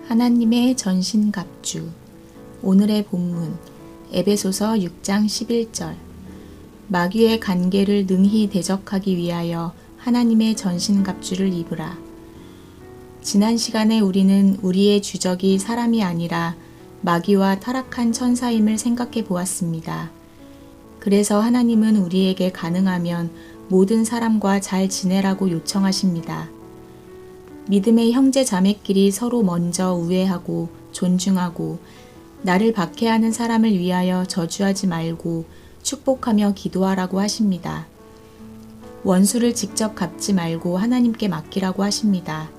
하나님의 전신갑주. 오늘의 본문 에베소서 6장 11절. 마귀의 간계를 능히 대적하기 위하여 하나님의 전신갑주를 입으라. 지난 시간에 우리는 우리의 주적이 사람이 아니라 마귀와 타락한 천사임을 생각해 보았습니다. 그래서 하나님은 우리에게 가능하면 모든 사람과 잘 지내라고 요청하십니다. 믿음의 형제 자매끼리 서로 먼저 우애하고 존중하고 나를 박해하는 사람을 위하여 저주하지 말고 축복하며 기도하라고 하십니다. 원수를 직접 갚지 말고 하나님께 맡기라고 하십니다.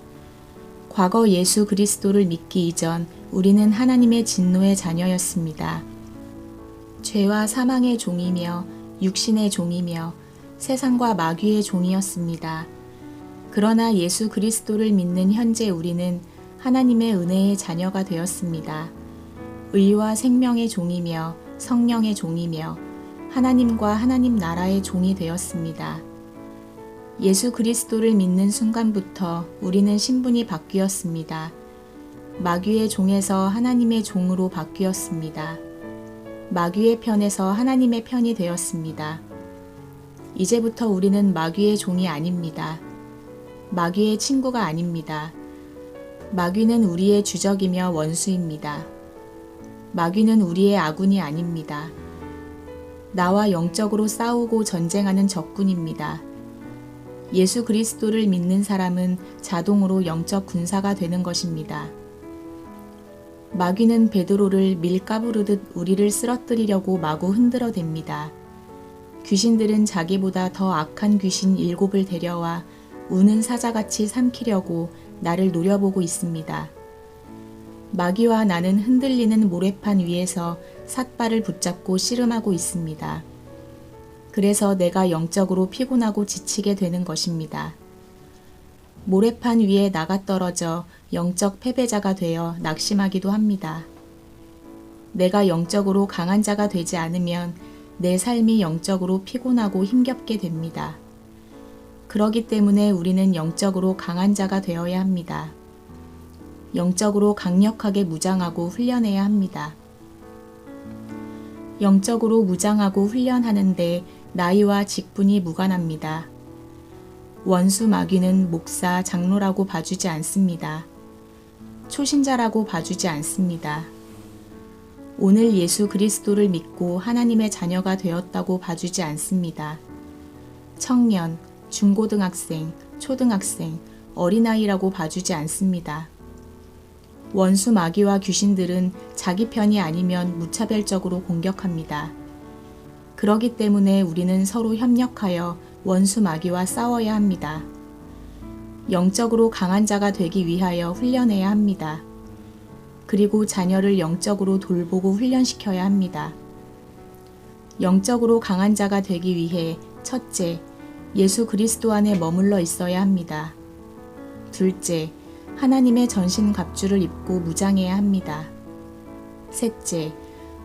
과거 예수 그리스도를 믿기 이전 우리는 하나님의 진노의 자녀였습니다. 죄와 사망의 종이며 육신의 종이며 세상과 마귀의 종이었습니다. 그러나 예수 그리스도를 믿는 현재 우리는 하나님의 은혜의 자녀가 되었습니다. 의와 생명의 종이며 성령의 종이며 하나님과 하나님 나라의 종이 되었습니다. 예수 그리스도를 믿는 순간부터 우리는 신분이 바뀌었습니다. 마귀의 종에서 하나님의 종으로 바뀌었습니다. 마귀의 편에서 하나님의 편이 되었습니다. 이제부터 우리는 마귀의 종이 아닙니다. 마귀의 친구가 아닙니다. 마귀는 우리의 주적이며 원수입니다. 마귀는 우리의 아군이 아닙니다. 나와 영적으로 싸우고 전쟁하는 적군입니다. 예수 그리스도를 믿는 사람은 자동으로 영적 군사가 되는 것입니다. 마귀는 베드로를 밀 까부르듯 우리를 쓰러뜨리려고 마구 흔들어댑니다. 귀신들은 자기보다 더 악한 귀신 7을 데려와 우는 사자같이 삼키려고 나를 노려보고 있습니다. 마귀와 나는 흔들리는 모래판 위에서 삿발을 붙잡고 씨름하고 있습니다. 그래서 내가 영적으로 피곤하고 지치게 되는 것입니다. 모래판 위에 나가 떨어져 영적 패배자가 되어 낙심하기도 합니다. 내가 영적으로 강한 자가 되지 않으면 내 삶이 영적으로 피곤하고 힘겹게 됩니다. 그러기 때문에 우리는 영적으로 강한 자가 되어야 합니다. 영적으로 강력하게 무장하고 훈련해야 합니다. 영적으로 무장하고 훈련하는데 나이와 직분이 무관합니다. 원수 마귀는 목사, 장로라고 봐주지 않습니다. 초신자라고 봐주지 않습니다. 오늘 예수 그리스도를 믿고 하나님의 자녀가 되었다고 봐주지 않습니다. 청년, 중고등학생, 초등학생, 어린아이라고 봐주지 않습니다. 원수 마귀와 귀신들은 자기 편이 아니면 무차별적으로 공격합니다. 그러기 때문에 우리는 서로 협력하여 원수 마귀와 싸워야 합니다. 영적으로 강한 자가 되기 위하여 훈련해야 합니다. 그리고 자녀를 영적으로 돌보고 훈련시켜야 합니다. 영적으로 강한 자가 되기 위해 첫째, 예수 그리스도 안에 머물러 있어야 합니다. 둘째, 하나님의 전신 갑주를 입고 무장해야 합니다. 셋째,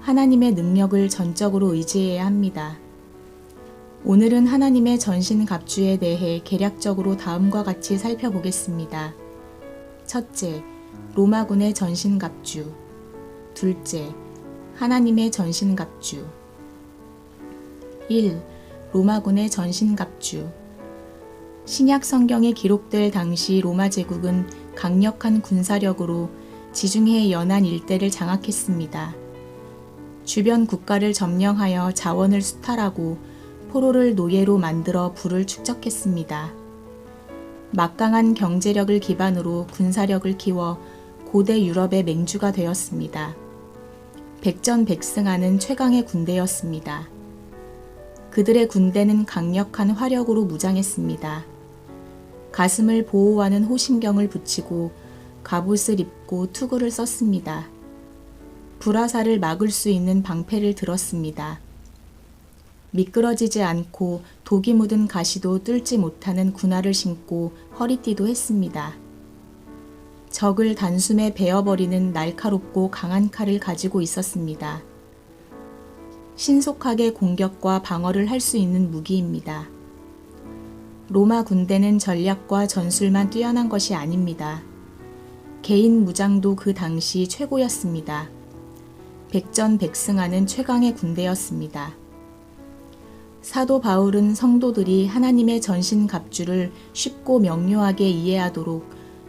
하나님의 능력을 전적으로 의지해야 합니다. 오늘은 하나님의 전신 갑주에 대해 개략적으로 다음과 같이 살펴보겠습니다. 첫째, 로마군의 전신 갑주. 둘째, 하나님의 전신 갑주. 1. 로마군의 전신 갑주. 신약 성경에 기록될 당시 로마 제국은 강력한 군사력으로 지중해 연안 일대를 장악했습니다. 주변 국가를 점령하여 자원을 수탈하고 포로를 노예로 만들어 부를 축적했습니다. 막강한 경제력을 기반으로 군사력을 키워 고대 유럽의 맹주가 되었습니다. 백전백승하는 최강의 군대였습니다. 그들의 군대는 강력한 화력으로 무장했습니다. 가슴을 보호하는 호신경을 붙이고 갑옷을 입고 투구를 썼습니다. 불화살을 막을 수 있는 방패를 들었습니다. 미끄러지지 않고 독이 묻은 가시도 뚫지 못하는 군화를 신고 허리띠도 했습니다. 적을 단숨에 베어버리는 날카롭고 강한 칼을 가지고 있었습니다. 신속하게 공격과 방어를 할 수 있는 무기입니다. 로마 군대는 전략과 전술만 뛰어난 것이 아닙니다. 개인 무장도 그 당시 최고였습니다. 백전백승하는 최강의 군대였습니다. 사도 바울은 성도들이 하나님의 전신갑주를 쉽고 명료하게 이해하도록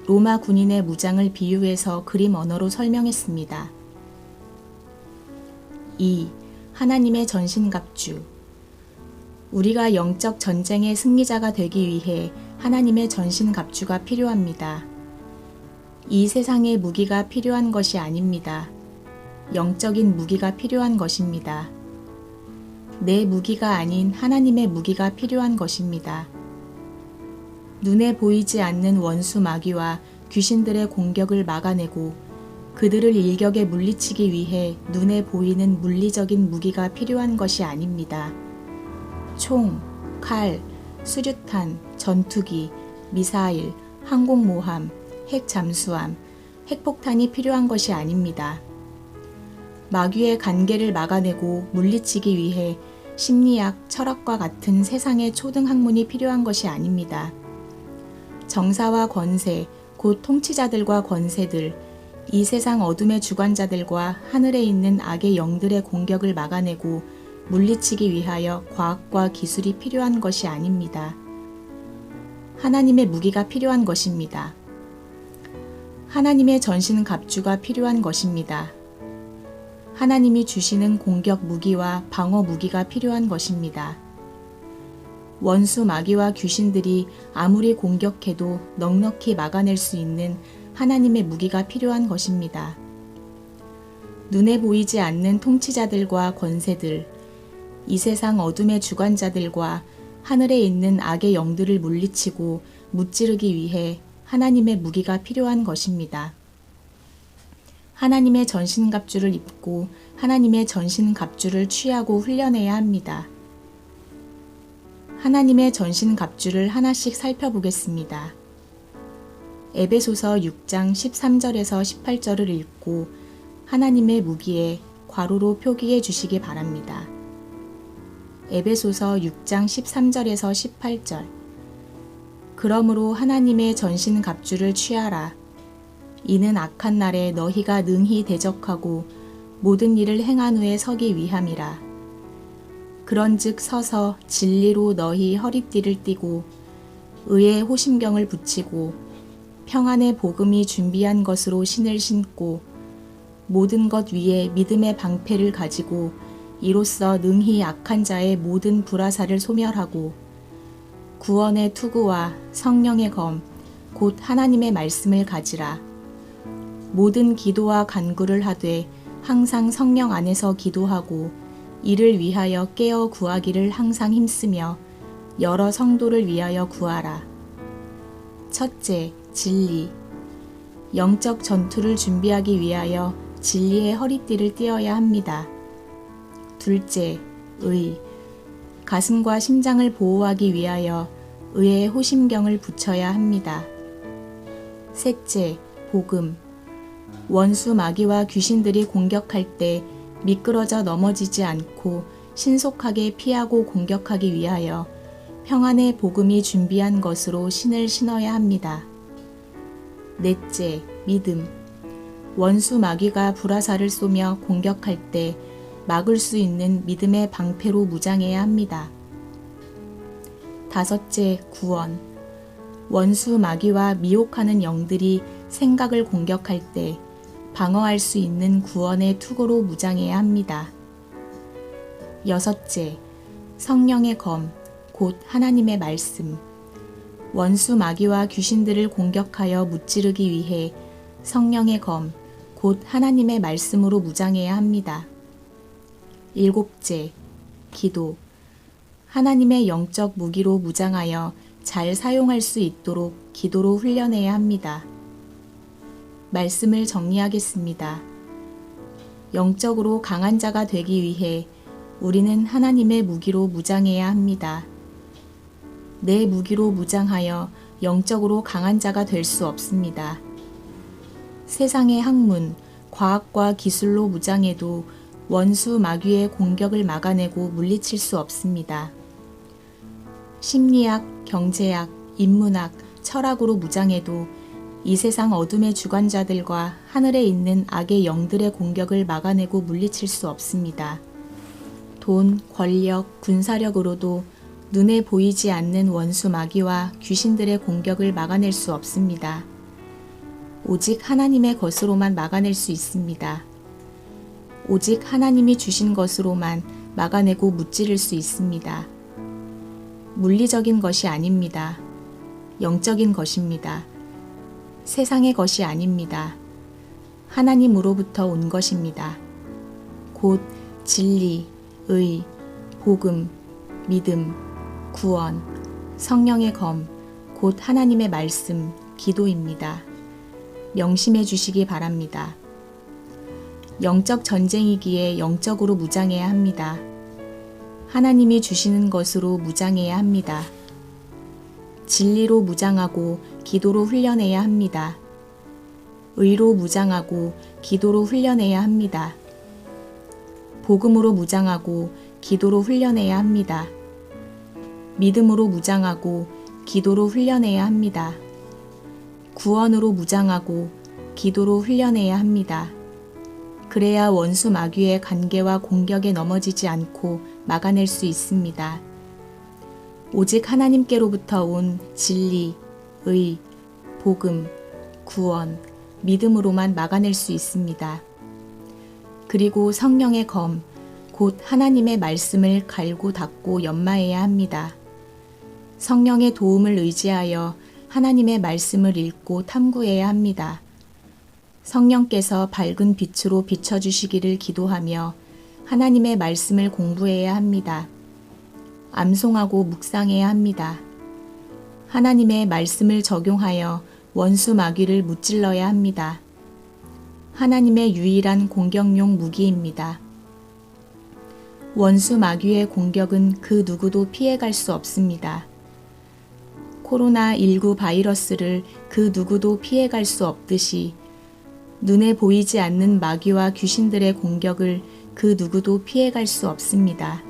로마 군인의 무장을 비유해서 그림 언어로 설명했습니다. 2. 하나님의 전신갑주. 우리가 영적 전쟁의 승리자가 되기 위해 하나님의 전신갑주가 필요합니다. 이 세상의 무기가 필요한 것이 아닙니다. 영적인 무기가 필요한 것입니다. 내 무기가 아닌 하나님의 무기가 필요한 것입니다. 눈에 보이지 않는 원수 마귀와 귀신들의 공격을 막아내고 그들을 일격에 물리치기 위해 눈에 보이는 물리적인 무기가 필요한 것이 아닙니다. 총, 칼, 수류탄, 전투기, 미사일, 항공모함, 핵잠수함, 핵폭탄이 필요한 것이 아닙니다. 마귀의 간계를 막아내고 물리치기 위해 심리학, 철학과 같은 세상의 초등학문이 필요한 것이 아닙니다. 정사와 권세, 곧 통치자들과 권세들, 이 세상 어둠의 주관자들과 하늘에 있는 악의 영들의 공격을 막아내고 물리치기 위하여 과학과 기술이 필요한 것이 아닙니다. 하나님의 무기가 필요한 것입니다. 하나님의 전신갑주가 필요한 것입니다. 하나님이 주시는 공격 무기와 방어 무기가 필요한 것입니다. 원수 마귀와 귀신들이 아무리 공격해도 넉넉히 막아낼 수 있는 하나님의 무기가 필요한 것입니다. 눈에 보이지 않는 통치자들과 권세들, 이 세상 어둠의 주관자들과 하늘에 있는 악의 영들을 물리치고 무찌르기 위해 하나님의 무기가 필요한 것입니다. 하나님의 전신갑주를 입고 하나님의 전신갑주를 취하고 훈련해야 합니다. 하나님의 전신갑주를 하나씩 살펴보겠습니다. 에베소서 6장 13절에서 18절을 읽고 하나님의 무기에 괄호로 표기해 주시기 바랍니다. 에베소서 6장 13절에서 18절. 그러므로 하나님의 전신갑주를 취하라. 이는 악한 날에 너희가 능히 대적하고 모든 일을 행한 후에 서기 위함이라. 그런즉 서서 진리로 너희 허리띠를 띠고 의의 호심경을 붙이고 평안의 복음이 준비한 것으로 신을 신고 모든 것 위에 믿음의 방패를 가지고 이로써 능히 악한 자의 모든 불화살을 소멸하고 구원의 투구와 성령의 검 곧 하나님의 말씀을 가지라. 모든 기도와 간구를 하되 항상 성령 안에서 기도하고 이를 위하여 깨어 구하기를 항상 힘쓰며 여러 성도를 위하여 구하라. 첫째, 진리. 영적 전투를 준비하기 위하여 진리의 허리띠를 띠어야 합니다. 둘째, 의. 가슴과 심장을 보호하기 위하여 의의 호심경을 붙여야 합니다. 셋째, 복음. 원수 마귀와 귀신들이 공격할 때 미끄러져 넘어지지 않고 신속하게 피하고 공격하기 위하여 평안의 복음이 준비한 것으로 신을 신어야 합니다. 넷째, 믿음. 원수 마귀가 불화살을 쏘며 공격할 때 막을 수 있는 믿음의 방패로 무장해야 합니다. 다섯째, 구원. 원수 마귀와 미혹하는 영들이 생각을 공격할 때 방어할 수 있는 구원의 투구로 무장해야 합니다. 여섯째, 성령의 검, 곧 하나님의 말씀. 원수 마귀와 귀신들을 공격하여 무찌르기 위해 성령의 검, 곧 하나님의 말씀으로 무장해야 합니다. 일곱째, 기도. 하나님의 영적 무기로 무장하여 잘 사용할 수 있도록 기도로 훈련해야 합니다. 말씀을 정리하겠습니다. 영적으로 강한 자가 되기 위해 우리는 하나님의 무기로 무장해야 합니다. 내 무기로 무장하여 영적으로 강한 자가 될 수 없습니다. 세상의 학문, 과학과 기술로 무장해도 원수 마귀의 공격을 막아내고 물리칠 수 없습니다. 심리학, 경제학, 인문학, 철학으로 무장해도 이 세상 어둠의 주관자들과 하늘에 있는 악의 영들의 공격을 막아내고 물리칠 수 없습니다. 돈, 권력, 군사력으로도 눈에 보이지 않는 원수 마귀와 귀신들의 공격을 막아낼 수 없습니다. 오직 하나님의 것으로만 막아낼 수 있습니다. 오직 하나님이 주신 것으로만 막아내고 무찌를 수 있습니다. 물리적인 것이 아닙니다. 영적인 것입니다. 세상의 것이 아닙니다. 하나님으로부터 온 것입니다. 곧 진리, 의, 복음, 믿음, 구원, 성령의 검, 곧 하나님의 말씀, 기도입니다. 명심해 주시기 바랍니다. 영적 전쟁이기에 영적으로 무장해야 합니다. 하나님이 주시는 것으로 무장해야 합니다. 진리로 무장하고 기도로 훈련해야 합니다. 의로 무장하고 기도로 훈련해야 합니다. 복음으로 무장하고 기도로 훈련해야 합니다. 믿음으로 무장하고 기도로 훈련해야 합니다. 구원으로 무장하고 기도로 훈련해야 합니다. 그래야 원수 마귀의 간계와 공격에 넘어지지 않고 막아낼 수 있습니다. 오직 하나님께로부터 온 진리, 의, 복음, 구원, 믿음으로만 막아낼 수 있습니다. 그리고 성령의 검, 곧 하나님의 말씀을 갈고 닦고 연마해야 합니다. 성령의 도움을 의지하여 하나님의 말씀을 읽고 탐구해야 합니다. 성령께서 밝은 빛으로 비춰주시기를 기도하며 하나님의 말씀을 공부해야 합니다. 암송하고 묵상해야 합니다. 하나님의 말씀을 적용하여 원수 마귀를 무찔러야 합니다. 하나님의 유일한 공격용 무기입니다. 원수 마귀의 공격은 그 누구도 피해갈 수 없습니다. 코로나19 바이러스를 그 누구도 피해갈 수 없듯이 눈에 보이지 않는 마귀와 귀신들의 공격을 그 누구도 피해갈 수 없습니다.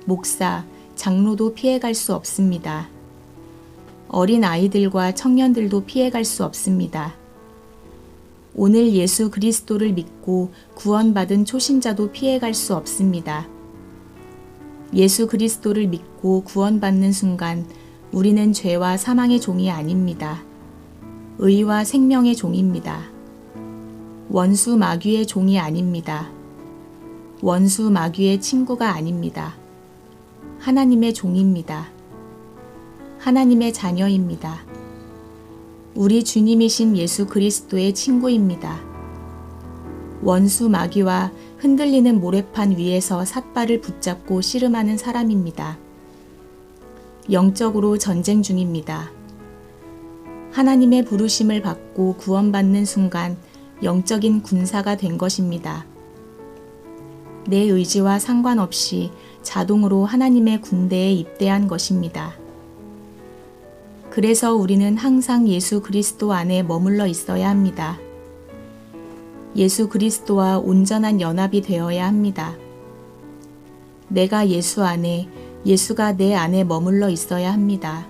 목사, 장로도 피해갈 수 없습니다. 어린 아이들과 청년들도 피해갈 수 없습니다. 오늘 예수 그리스도를 믿고 구원받은 초신자도 피해갈 수 없습니다. 예수 그리스도를 믿고 구원받는 순간 우리는 죄와 사망의 종이 아닙니다. 의와 생명의 종입니다. 원수 마귀의 종이 아닙니다. 원수 마귀의 친구가 아닙니다. 하나님의 종입니다. 하나님의 자녀입니다. 우리 주님이신 예수 그리스도의 친구입니다. 원수 마귀와 흔들리는 모래판 위에서 삿발을 붙잡고 씨름하는 사람입니다. 영적으로 전쟁 중입니다. 하나님의 부르심을 받고 구원받는 순간 영적인 군사가 된 것입니다. 내 의지와 상관없이 자동으로 하나님의 군대에 입대한 것입니다. 그래서 우리는 항상 예수 그리스도 안에 머물러 있어야 합니다. 예수 그리스도와 온전한 연합이 되어야 합니다. 내가 예수 안에, 예수가 내 안에 머물러 있어야 합니다.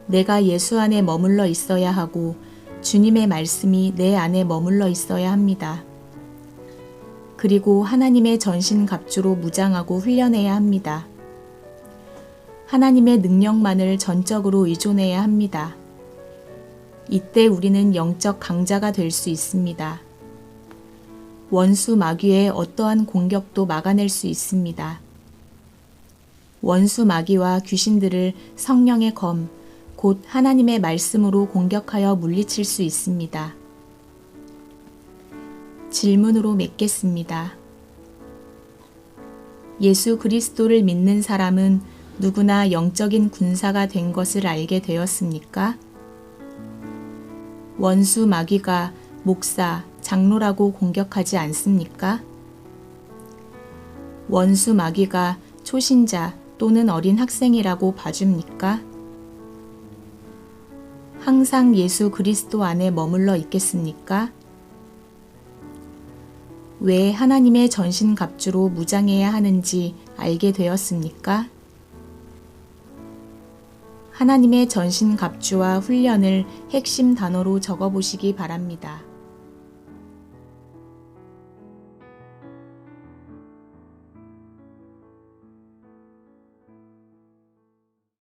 내가 예수 안에 머물러 있어야 하고 주님의 말씀이 내 안에 머물러 있어야 합니다. 그리고 하나님의 전신갑주로 무장하고 훈련해야 합니다. 하나님의 능력만을 전적으로 의존해야 합니다. 이때 우리는 영적 강자가 될 수 있습니다. 원수 마귀의 어떠한 공격도 막아낼 수 있습니다. 원수 마귀와 귀신들을 성령의 검, 곧 하나님의 말씀으로 공격하여 물리칠 수 있습니다. 질문으로 맺겠습니다. 예수 그리스도를 믿는 사람은 누구나 영적인 군사가 된 것을 알게 되었습니까? 원수 마귀가 목사, 장로라고 공격하지 않습니까? 원수 마귀가 초신자 또는 어린 학생이라고 봐줍니까? 항상 예수 그리스도 안에 머물러 있겠습니까? 왜 하나님의 전신갑주로 무장해야 하는지 알게 되었습니까? 하나님의 전신 갑주와 훈련을 핵심 단어로 적어보시기 바랍니다.